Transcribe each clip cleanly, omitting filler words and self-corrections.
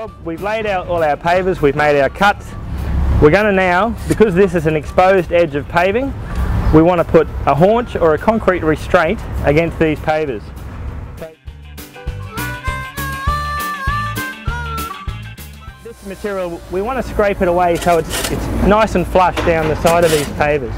job. We've laid out all our pavers, we've made our cuts. We're going to now, because this is an exposed edge of paving, we want to put a haunch or a concrete restraint against these pavers. This material, we want to scrape it away so it's nice and flush down the side of these pavers.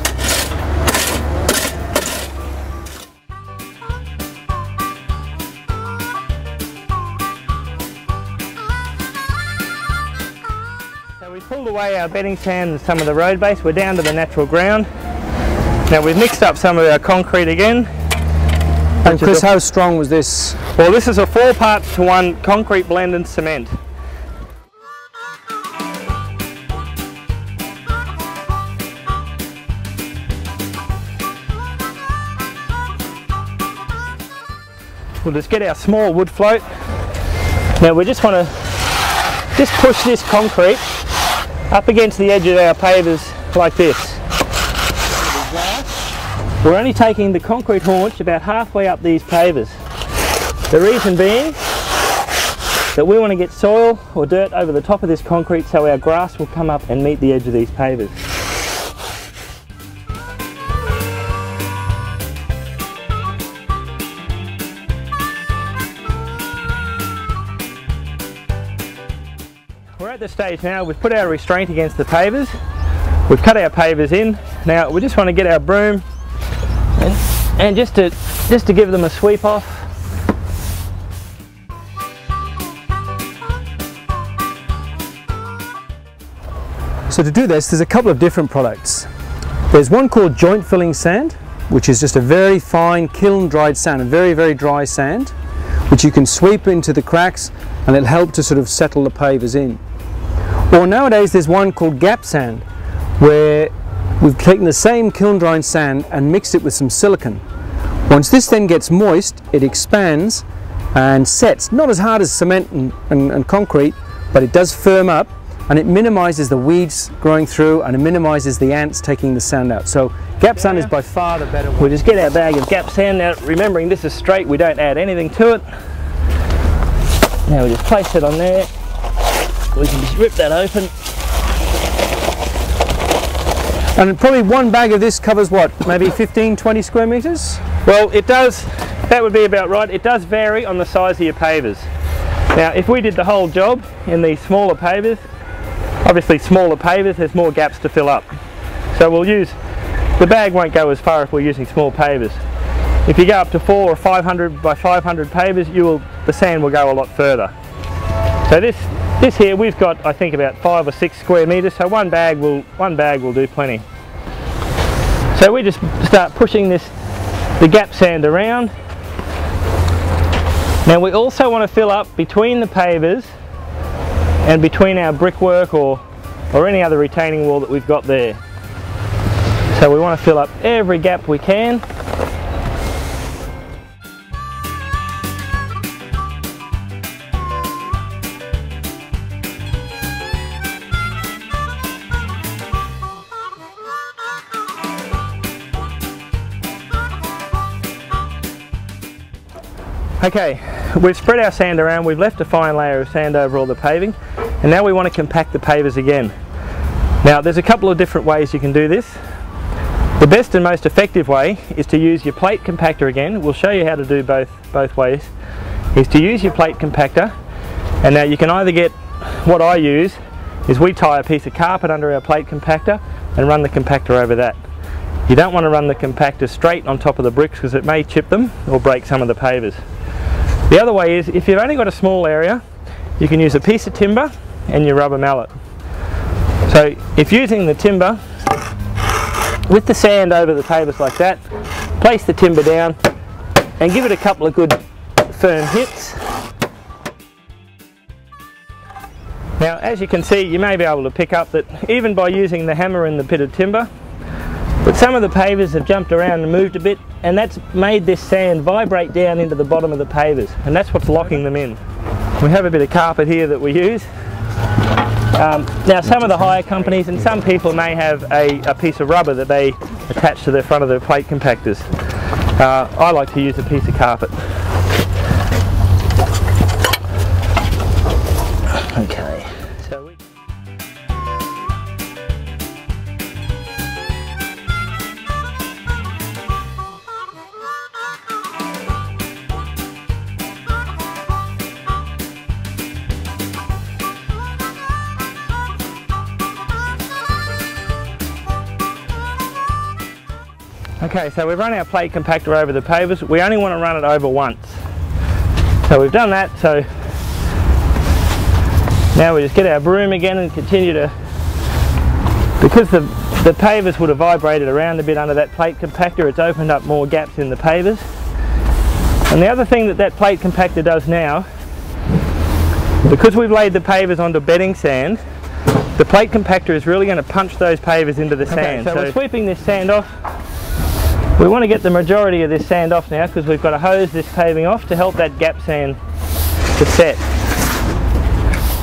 So we pulled away our bedding sand and some of the road base. We're down to the natural ground. Now we've mixed up some of our concrete again. And Chris, how strong was this? Well, this is a 4 parts to 1 concrete blend and cement. We'll just get our small wood float. Now we just want to push this concrete up against the edge of our pavers like this. We're only taking the concrete haunch about halfway up these pavers. The reason being that we want to get soil or dirt over the top of this concrete so our grass will come up and meet the edge of these pavers. We're at the stage now, we've put our restraint against the pavers, we've cut our pavers in. Now we just want to get our broom and just to give them a sweep off. So to do this, there's a couple of different products. There's one called joint filling sand, which is just a very fine kiln dried sand, a very, very dry sand, which you can sweep into the cracks and it'll help to sort of settle the pavers in. Or nowadays there's one called gap sand, where we've taken the same kiln dried sand and mixed it with some silicone. Once this then gets moist, it expands and sets, not as hard as cement and concrete, but it does firm up and it minimises the weeds growing through and it minimises the ants taking the sand out. So gap sand is by far the better one. We'll just get our bag of gap sand now, remembering this is straight, we don't add anything to it. Now we just place it on there. We can just rip that open. And probably one bag of this covers what, maybe 15-20 square metres? Well, it does, that would be about right. It does vary on the size of your pavers. Now if we did the whole job in these smaller pavers, obviously smaller pavers, there's more gaps to fill up. So we'll use, the bag won't go as far if we're using small pavers. If you go up to 400 or 500 by 500 pavers, the sand will go a lot further. So this here we've got, I think, about 5 or 6 square metres, so one bag will do plenty. So we just start pushing the gap sand around. Now we also want to fill up between the pavers and between our brickwork or any other retaining wall that we've got there. So we want to fill up every gap we can. Okay, we've spread our sand around, we've left a fine layer of sand over all the paving, and now we want to compact the pavers again. Now there's a couple of different ways you can do this. The best and most effective way is to use your plate compactor again. We'll show you how to do both ways. Is to use your plate compactor, and now you can either get, what I use is we tie a piece of carpet under our plate compactor and run the compactor over that. You don't want to run the compactor straight on top of the bricks because it may chip them or break some of the pavers. The other way is, if you've only got a small area, you can use a piece of timber and your rubber mallet. So if using the timber, with the sand over the pavers like that, place the timber down and give it a couple of good firm hits. Now as you can see, you may be able to pick up that even by using the hammer in the bit of timber, but some of the pavers have jumped around and moved a bit, and that's made this sand vibrate down into the bottom of the pavers, and that's what's locking them in. We have a bit of carpet here that we use. Now some of the hire companies and some people may have a piece of rubber that they attach to the front of their plate compactors. I like to use a piece of carpet. Okay. Okay, so we've run our plate compactor over the pavers. We only want to run it over once. So we've done that, so now we just get our broom again and continue to, because the pavers would have vibrated around a bit under that plate compactor, it's opened up more gaps in the pavers. And the other thing that plate compactor does now, because we've laid the pavers onto bedding sand, the plate compactor is really going to punch those pavers into the sand. So we're sweeping this sand off. We want to get the majority of this sand off now because we've got to hose this paving off to help that gap sand to set.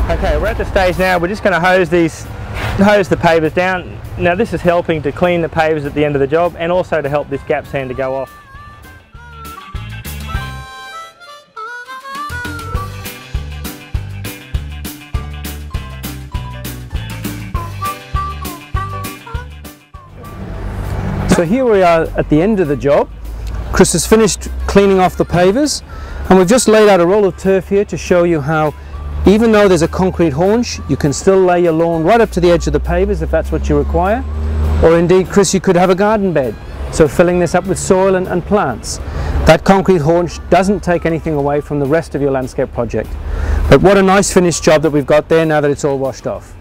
Okay, we're at the stage now, we're just going to hose the pavers down. Now this is helping to clean the pavers at the end of the job and also to help this gap sand to go off. So here we are at the end of the job. Chris has finished cleaning off the pavers, and we've just laid out a roll of turf here to show you how, even though there's a concrete haunch, you can still lay your lawn right up to the edge of the pavers if that's what you require. Or indeed, Chris, you could have a garden bed, so filling this up with soil and plants. That concrete haunch doesn't take anything away from the rest of your landscape project. But what a nice finished job that we've got there now that it's all washed off.